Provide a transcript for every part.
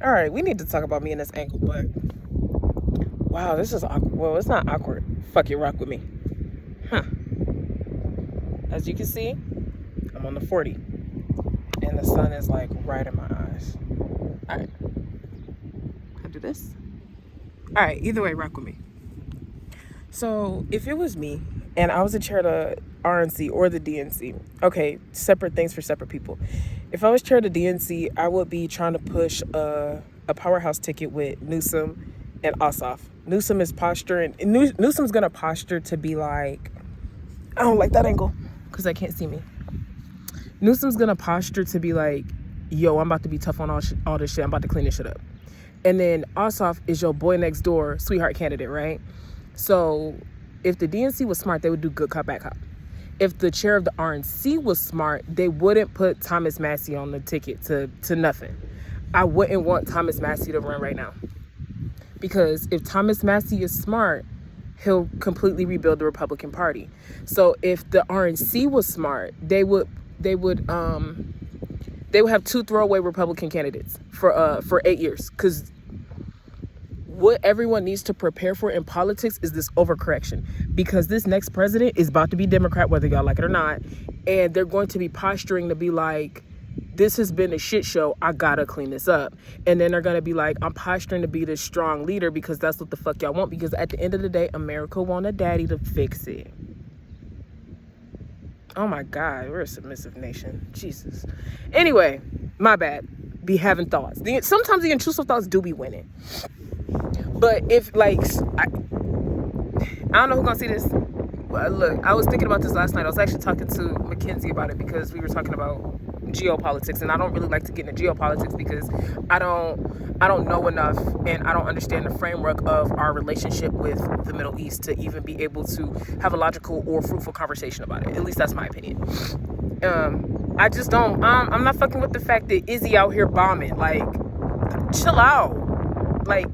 All right, we need to talk about me in this angle, but wow, this is awkward. Well, it's not awkward. Fuck it, rock with me. Huh. As you can see, I'm on the 40, and the sun is like right in my eyes. All right, I do this. All right, either way, rock with me. So if it was me and I was a chair of the RNC or the DNC, okay, separate things for separate people. If I was chair of the DNC, I would be trying to push a powerhouse ticket with Newsom and Osoff. Newsom is posturing, Newsom's gonna posture to be like, I don't like that angle because I can't see me. Newsom's gonna posture to be like, yo, I'm about to be tough on all this shit. I'm about to clean this shit up. And then Osoff is your boy next door, sweetheart candidate, right? So if the DNC was smart, they would do good cop, bad cop. If the chair of the RNC was smart, they wouldn't put Thomas Massie on the ticket to nothing. I wouldn't want Thomas Massie to run right now. Because if Thomas Massie is smart, he'll completely rebuild the Republican Party. So if the RNC was smart, they would have two throwaway Republican candidates for 8 years. Because what everyone needs to prepare for in politics is this overcorrection, because this next president is about to be Democrat, whether y'all like it or not, and they're going to be posturing to be like, this has been a shit show, I gotta clean this up. And then they're gonna be like, I'm posturing to be this strong leader because that's what the fuck y'all want, because at the end of the day, America want a daddy to fix it. Oh my God, we're a submissive nation. Jesus. Anyway, my bad. Be having thoughts. Sometimes the intrusive thoughts do be winning. But if, like, I don't know who's gonna see this. Look, I was thinking about this last night. I was actually talking to Mackenzie about it because we were talking about geopolitics, and I don't really like to get into geopolitics because I don't know enough, and I don't understand the framework of our relationship with the Middle East to even be able to have a logical or fruitful conversation about it. At least that's my opinion. I just don't. I'm not fucking with the fact that Izzy out here bombing. Like, chill out. Like,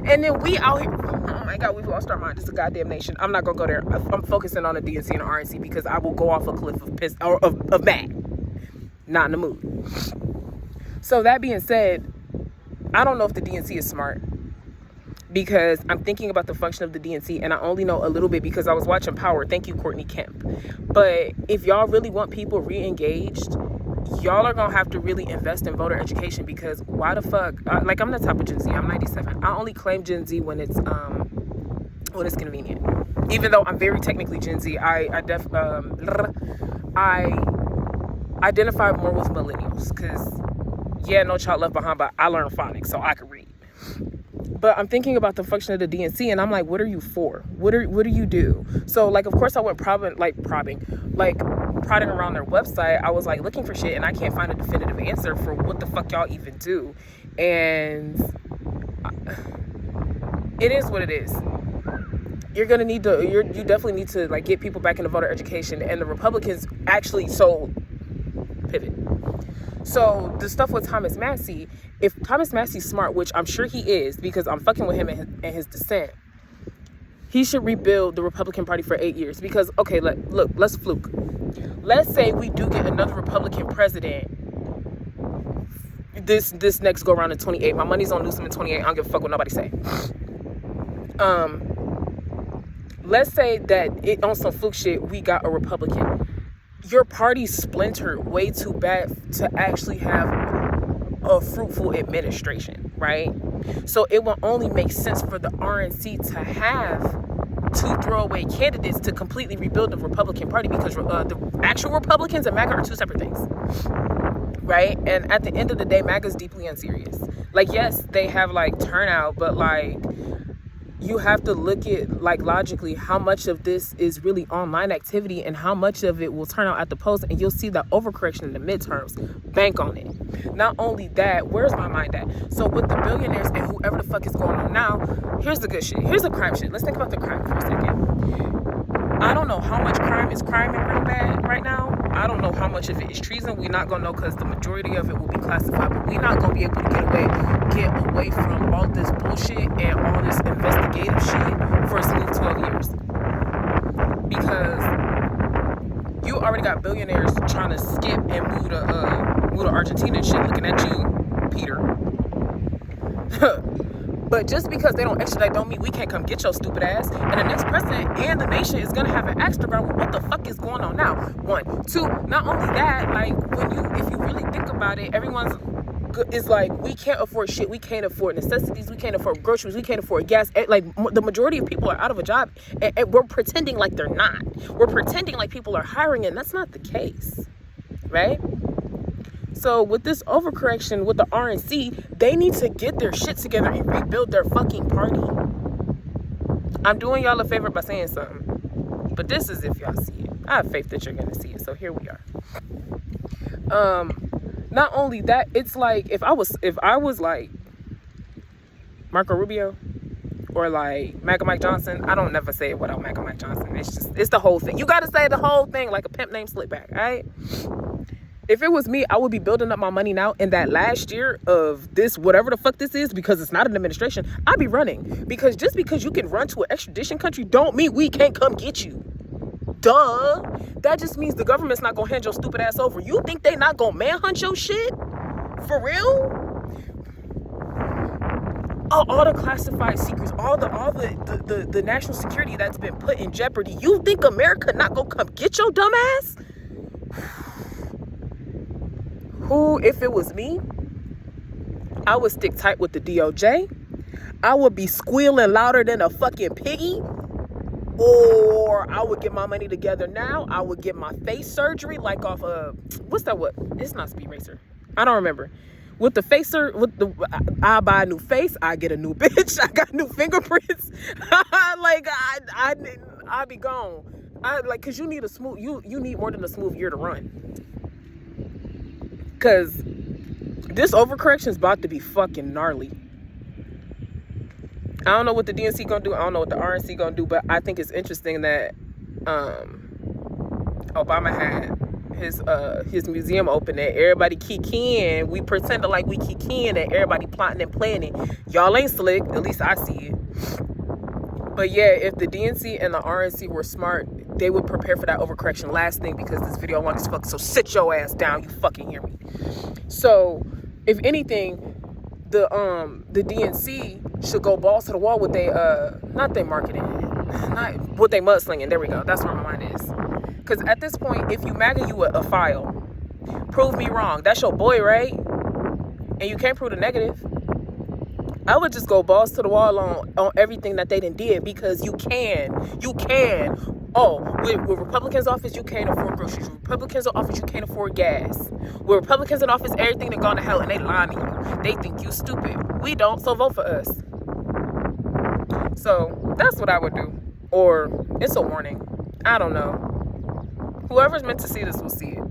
and then we out here. Oh my God, we've lost our mind. It's a goddamn nation. I'm not gonna go there. I'm focusing on the DNC and the RNC because I will go off a cliff of piss or of mad. Not in the mood. So that being said, I don't know if the DNC is smart, because I'm thinking about the function of the DNC, and I only know a little bit because I was watching Power. Thank you, Courtney Kemp. But if y'all really want people re-engaged, y'all are gonna have to really invest in voter education, because why the fuck? Like, I'm the type of Gen Z. I'm 97. I only claim Gen Z when it's convenient. Even though I'm very technically Gen Z, I identify more with millennials, because no child left behind, but I learned phonics so I could read. But I'm thinking about the function of the DNC, and I'm like, what are you for? What do you do? So, like, of course I went prodding around their website. I was like looking for shit, and I can't find a definitive answer for what the fuck y'all even do. And it is what it is. You definitely need to, like, get people back into voter education, and the Republicans actually pivot. So the stuff with Thomas Massie, if Thomas Massie's smart, which I'm sure he is because I'm fucking with him and his dissent, he should rebuild the Republican Party for 8 years. Because, okay, look, let's fluke. Let's say we do get another Republican president this next go around in 28. My money's on Newsom in 28. I don't give a fuck what nobody say. Let's say that on some fluke shit, we got a Republican. Your party splintered way too bad to actually have a fruitful administration, right? So it will only make sense for the RNC to have two throwaway candidates to completely rebuild the Republican Party, because the actual Republicans and MAGA are two separate things, right? And at the end of the day, MAGA is deeply unserious. Like, yes, they have, like, turnout, but, like, you have to look at, like, logically how much of this is really online activity and how much of it will turn out at the polls, and you'll see the overcorrection in the midterms. Bank on it. Not only that, where's my mind at? So with the billionaires and whoever the fuck is going on now, here's the good shit. Here's the crime shit. Let's think about the crime for a second. I don't know how much crime is crime in real bad right now. I don't know how much of it is treason. We're not gonna know, because the majority of it will be classified, but we're not gonna be able to get away from all this bullshit and all this investigative shit for a smooth 12 years. Because you already got billionaires trying to skip and move to Argentina and shit, looking at you, Peter. But just because they don't extradite don't mean we can't come get your stupid ass. And the next president and the nation is gonna have an axe to grind with what the fuck is going on now. 1, 2, not only that, like if you really think about it, everyone's is like, we can't afford shit. We can't afford necessities. We can't afford groceries. We can't afford gas. Like, the majority of people are out of a job, and we're pretending like they're not. We're pretending like people are hiring, and that's not the case, right? So with this overcorrection with the RNC, they need to get their shit together and rebuild their fucking party. I'm doing y'all a favor by saying something, but this is if y'all see it. I have faith that you're gonna see it. So here we are. Not only that, it's like if I was like Marco Rubio or like MAGA Mike Johnson, I don't never say it without MAGA Mike Johnson. It's the whole thing. You gotta say the whole thing like a pimp named Slickback, all right? If it was me, I would be building up my money now. In that last year of this, whatever the fuck this is, because it's not an administration, I'd be running. Because just because you can run to an extradition country don't mean we can't come get you. Duh. That just means the government's not gonna hand your stupid ass over. You think they not gonna manhunt your shit? For real? All the classified secrets, all the national security that's been put in jeopardy. You think America not gonna come get your dumb ass? Who, if it was me, I would stick tight with the DOJ. I would be squealing louder than a fucking piggy. Or I would get my money together now. I would get my face surgery, like off what's that? What? It's not Speed Racer. I don't remember. With the face I buy a new face. I get a new bitch. I got new fingerprints. Like I be gone. Cause you need you need more than a smooth year to run. Cause this overcorrection is about to be fucking gnarly. I don't know what the DNC gonna do. I don't know what the RNC gonna do, but I think it's interesting that Obama had his museum open and everybody kikiing. We pretended like we kikiing and everybody plotting and planning. Y'all ain't slick, at least I see it. But yeah, if the DNC and the RNC were smart, they would prepare for that overcorrection. Last thing, because this video long as fuck, so sit your ass down. You fucking hear me. So, if anything, the DNC should go balls to the wall with not they marketing, not what they mudslinging. There we go. That's where my mind is. Because at this point, if you MAGA you a file, prove me wrong. That's your boy, right? And you can't prove the negative. I would just go balls to the wall on everything that they done did, because you can. Oh, with Republicans in office, you can't afford groceries. With Republicans in office, you can't afford gas. With Republicans in office, everything done gone to hell, and they lying to you. They think you stupid. We don't, so vote for us. So that's what I would do. Or it's a warning. I don't know. Whoever's meant to see this will see it.